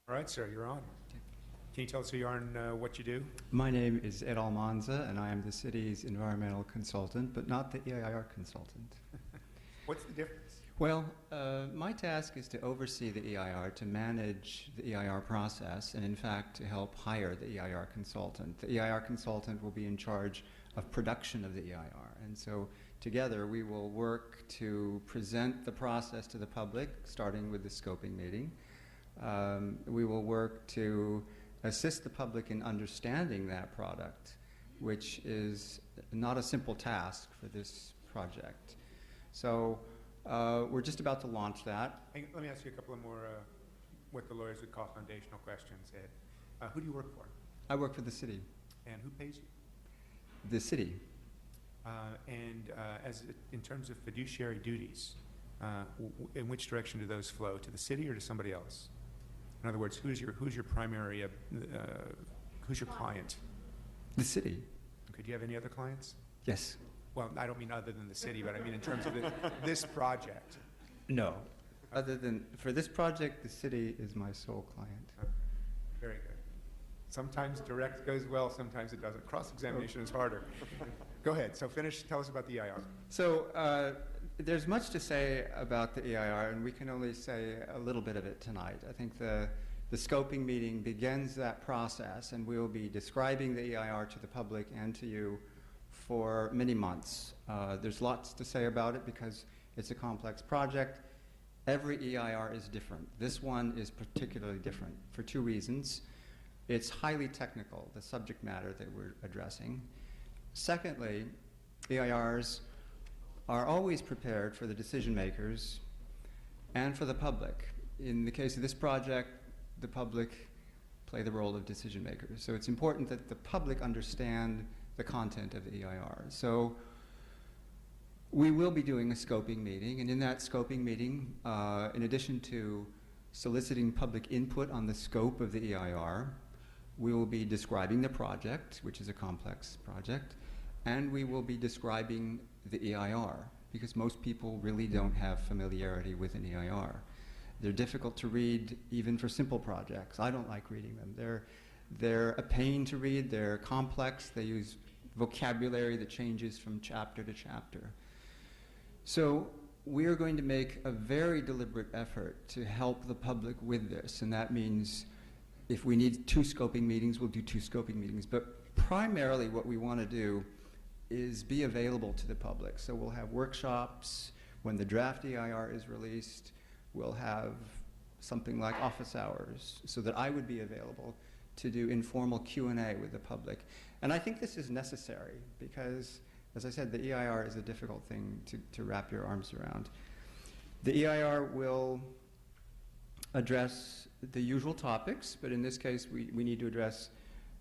All right, sir, you're on. Can you tell us who you are and what you do? My name is Ed Almanza, and I am the city's environmental consultant, but not the EIR consultant. What's the difference? Well, my task is to oversee the EIR, to manage the EIR process, and in fact to help hire the EIR consultant. The EIR consultant will be in charge of production of the EIR, and so together we will work to present the process to the public, starting with the scoping meeting. We will work to assist the public in understanding that product, which is not a simple task for this project. So we're just about to launch that. Let me ask you a couple of more, what the lawyers would call foundational questions, Ed. Who do you work for? I work for the city. And who pays you? The city. In terms of fiduciary duties, in which direction do those flow? To the city or to somebody else? In other words, who's your primary, who's your client? The city. Okay, do you have any other clients? Yes. Well, I don't mean other than the city, but I mean in terms of this project. No. Other than, for this project, the city is my sole client. Okay. Very good. Sometimes direct goes well, sometimes it doesn't. Cross-examination is harder. Go ahead, so tell us about the EIR. So there's much to say about the EIR, and we can only say a little bit of it tonight. I think the scoping meeting begins that process, and we will be describing the EIR to the public and to you for many months. There's lots to say about it because it's a complex project. Every EIR is different. This one is particularly different for two reasons. It's highly technical, the subject matter that we're addressing. Secondly, EIRs are always prepared for the decision makers and for the public. In the case of this project, the public play the role of decision makers. So it's important that the public understand the content of the EIR. So we will be doing a scoping meeting, and in that scoping meeting, in addition to soliciting public input on the scope of the EIR, we will be describing the project, which is a complex project, and we will be describing the EIR, because most people really don't have familiarity with an EIR. They're difficult to read even for simple projects. I don't like reading them. They're a pain to read, they're complex, they use vocabulary that changes from chapter to chapter. So we're going to make a very deliberate effort to help the public with this, and that means if we need 2 scoping meetings, we'll do 2 scoping meetings. But primarily what we want to do is be available to the public. So we'll have workshops when the draft EIR is released. We'll have something like office hours so that I would be available to do informal Q&A with the public. And I think this is necessary because, as I said, the EIR is a difficult thing to wrap your arms around. The EIR will address the usual topics, but in this case we need to address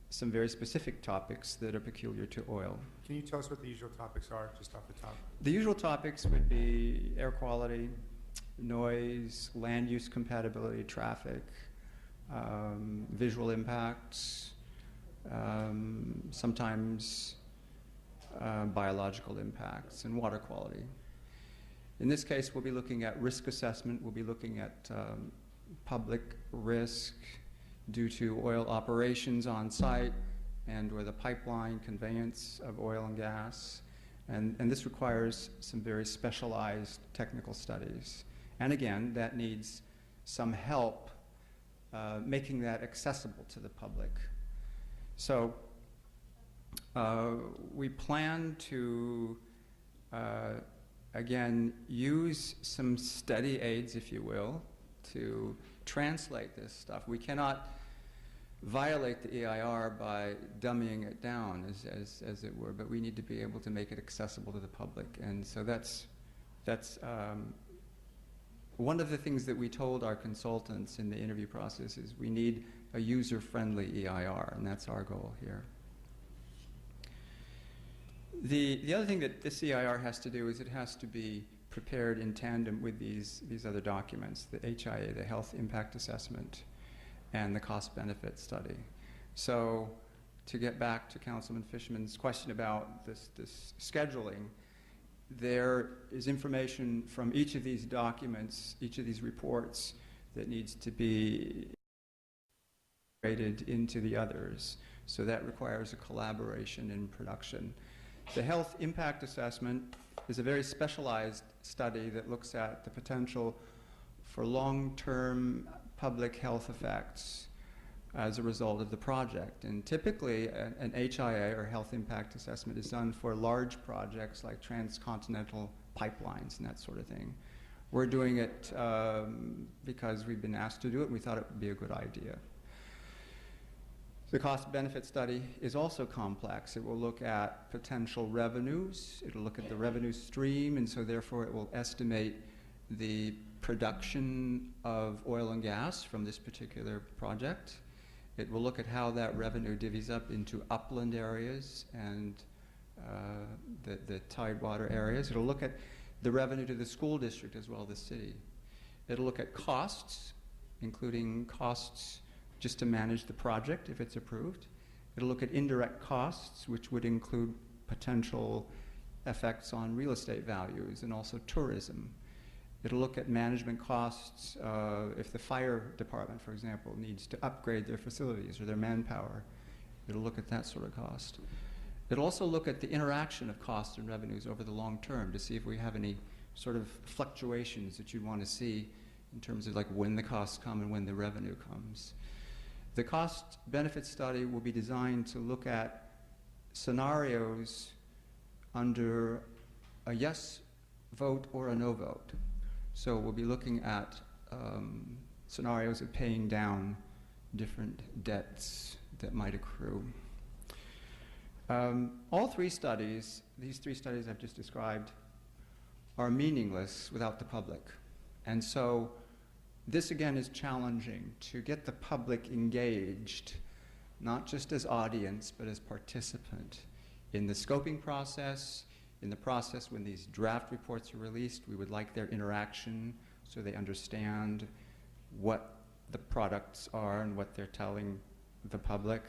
some very specific topics that are peculiar to oil. Can you tell us what the usual topics are, just off the top? The usual topics would be air quality, noise, land use compatibility, traffic, visual impacts, sometimes biological impacts, and water quality. In this case, we'll be looking at risk assessment, we'll be looking at public risk due to oil operations on site and or the pipeline conveyance of oil and gas. And this requires some very specialized technical studies. And again, that needs some help making that accessible to the public. So we plan to, again, use some study aids, if you will, to translate this stuff. We cannot violate the EIR by dumbing it down, as it were, but we need to be able to make it accessible to the public. And so that's one of the things that we told our consultants in the interview process is we need a user-friendly EIR, and that's our goal here. The other thing that this EIR has to do is it has to be prepared in tandem with these other documents, the HIA, the Health Impact Assessment, and the Cost-Benefit Study. So to get back to Councilman Fishman's question about this scheduling, there is information from each of these documents, each of these reports that needs to be integrated into the others. So that requires a collaboration in production. The health impact assessment is a very specialized study that looks at the potential for long-term public health effects as a result of the project. And typically, an HIA, or health impact assessment, is done for large projects like transcontinental pipelines and that sort of thing. We're doing it because we've been asked to do it, and we thought it would be a good idea. The cost-benefit study is also complex. It will look at potential revenues. It'll look at the revenue stream, and so therefore it will estimate the production of oil and gas from this particular project. It will look at how that revenue divvies up into upland areas and the tidewater areas. It'll look at the revenue to the school district as well as the city. It'll look at costs, including costs just to manage the project if it's approved. It'll look at indirect costs, which would include potential effects on real estate values and also tourism. It'll look at management costs if the fire department, for example, needs to upgrade their facilities or their manpower. It'll look at that sort of cost. It'll also look at the interaction of costs and revenues over the long term to see if we have any sort of fluctuations that you'd want to see in terms of like when the costs come and when the revenue comes. The cost-benefit study will be designed to look at scenarios under a yes vote or a no vote. So we'll be looking at scenarios of paying down different debts that might accrue. All three studies, these three studies I've just described, are meaningless without the public. And so this again is challenging to get the public engaged, not just as audience, but as participant in the scoping process, in the process when these draft reports are released. We would like their interaction so they understand what the products are and what they're telling the public.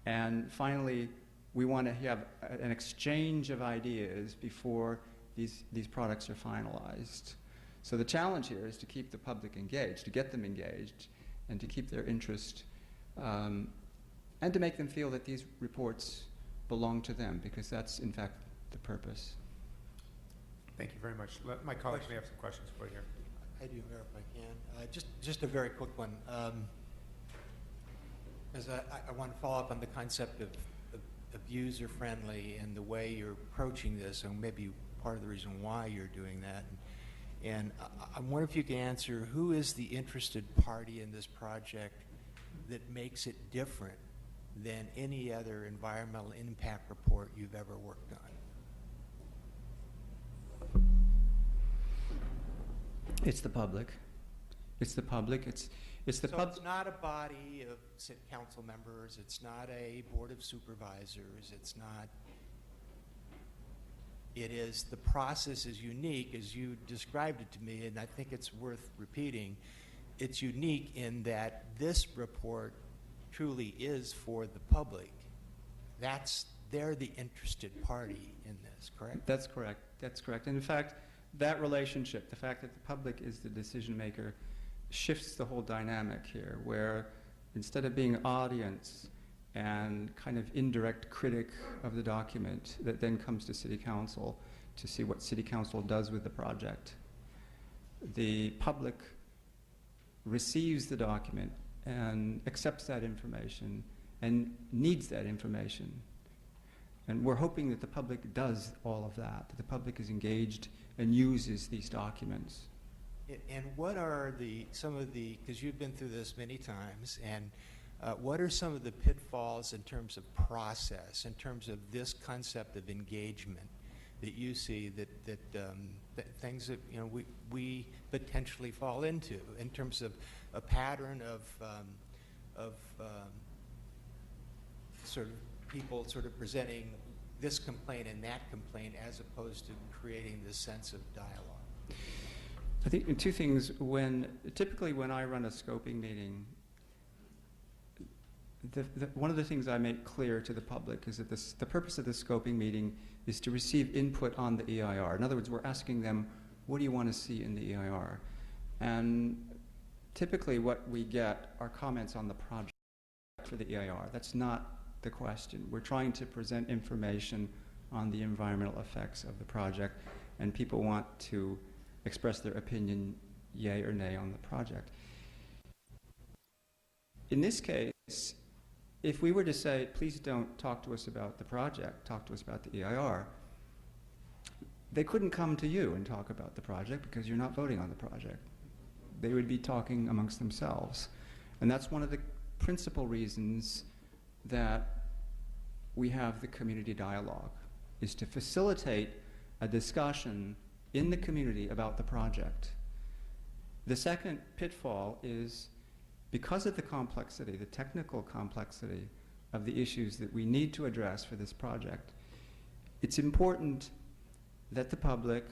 And finally, we want to have an exchange of ideas before these products are finalized. So the challenge here is to keep the public engaged, to get them engaged, and to keep their interest, and to make them feel that these reports belong to them, because that's, in fact, the purpose. Thank you very much. My colleagues may have some questions for you here. I do, Mayor, if I can. Just a very quick one. As I want to follow up on the concept of user-friendly and the way you're approaching this, and maybe part of the reason why you're doing that. And I wonder if you can answer, who is the interested party in this project that makes it different than any other environmental impact report you've ever worked on? It's the public. It's the public. It's the So it's not a body of city council members. It's not a board of supervisors. It's not. It is, the process is unique as you described it to me, and I think it's worth repeating. It's unique in that this report truly is for the public. They're the interested party in this, correct? That's correct. That's correct. And in fact, that relationship, the fact that the public is the decision maker, shifts the whole dynamic here, where instead of being audience and kind of indirect critic of the document that then comes to City Council to see what City Council does with the project, the public receives the document and accepts that information and needs that information. And we're hoping that the public does all of that the public is engaged and uses these documents. And what are some of the, because you've been through this many times, and what are some of the pitfalls in terms of process, in terms of this concept of engagement that you see that things that we potentially fall into in terms of a pattern of sort of people sort of presenting this complaint and that complaint as opposed to creating this sense of dialogue? I think two things. Typically when I run a scoping meeting, one of the things I make clear to the public is that the purpose of the scoping meeting is to receive input on the EIR. In other words, we're asking them, what do you want to see in the EIR? And typically what we get are comments on the project. project for the EIR. That's not the question. We're trying to present information on the environmental effects of the project, and people want to express their opinion, yay or nay, on the project. In this case, if we were to say, please don't talk to us about the project, talk to us about the EIR, they couldn't come to you and talk about the project because you're not voting on the project. They would be talking amongst themselves. And that's one of the principal reasons that we have the community dialogue, is to facilitate a discussion in the community about the project. The second pitfall is, because of the complexity, the technical complexity of the issues that we need to address for this project, it's important that the public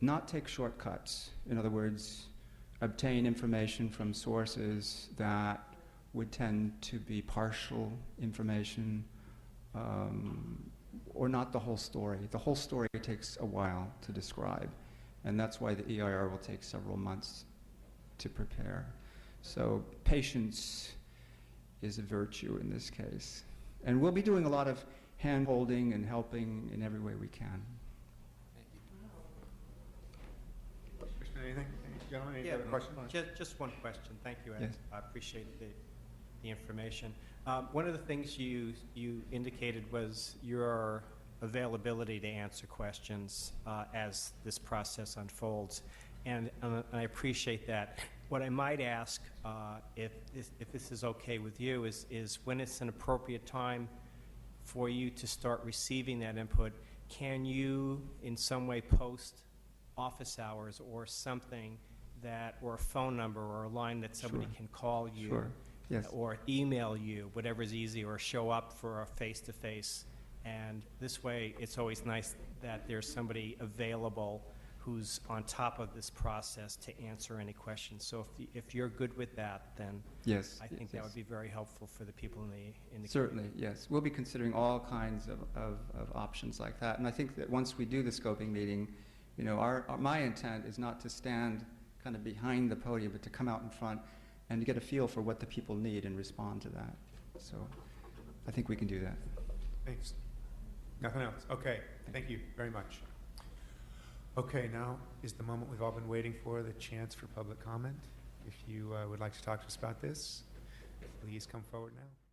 not take shortcuts. In other words, obtain information from sources that would tend to be partial information, or not the whole story. The whole story takes a while to describe, and that's why the EIR will take several months to prepare. So patience is a virtue in this case. And we'll be doing a lot of hand-holding and helping in every way we can. Anything? Gentlemen, any other questions? Just one question. Thank you, Ed. Yes. I appreciate the information. One of the things you indicated was your availability to answer questions as this process unfolds, and I appreciate that. What I might ask, if this is okay with you, is when it's an appropriate time for you to start receiving that input, can you in some way post office hours or something that, or a phone number or a line that somebody Sure. can call you, Sure. Yes. or email you, whatever's easy, or show up for a face-to-face. And this way, it's always nice that there's somebody available who's on top of this process to answer any questions. So if you're good with that, then Yes. I think that would be very helpful for the people in the Certainly, community. yes. We'll be considering all kinds of options like that. And I think that once we do the scoping meeting, you know, my intent is not to stand kind of behind the podium, but to come out in front and to get a feel for what the people need and respond to that. So I think we can do that. Thanks. Nothing else? Okay, thank you very much. Okay, now is the moment we've all been waiting for, the chance for public comment. If you would like to talk to us about this, please come forward now.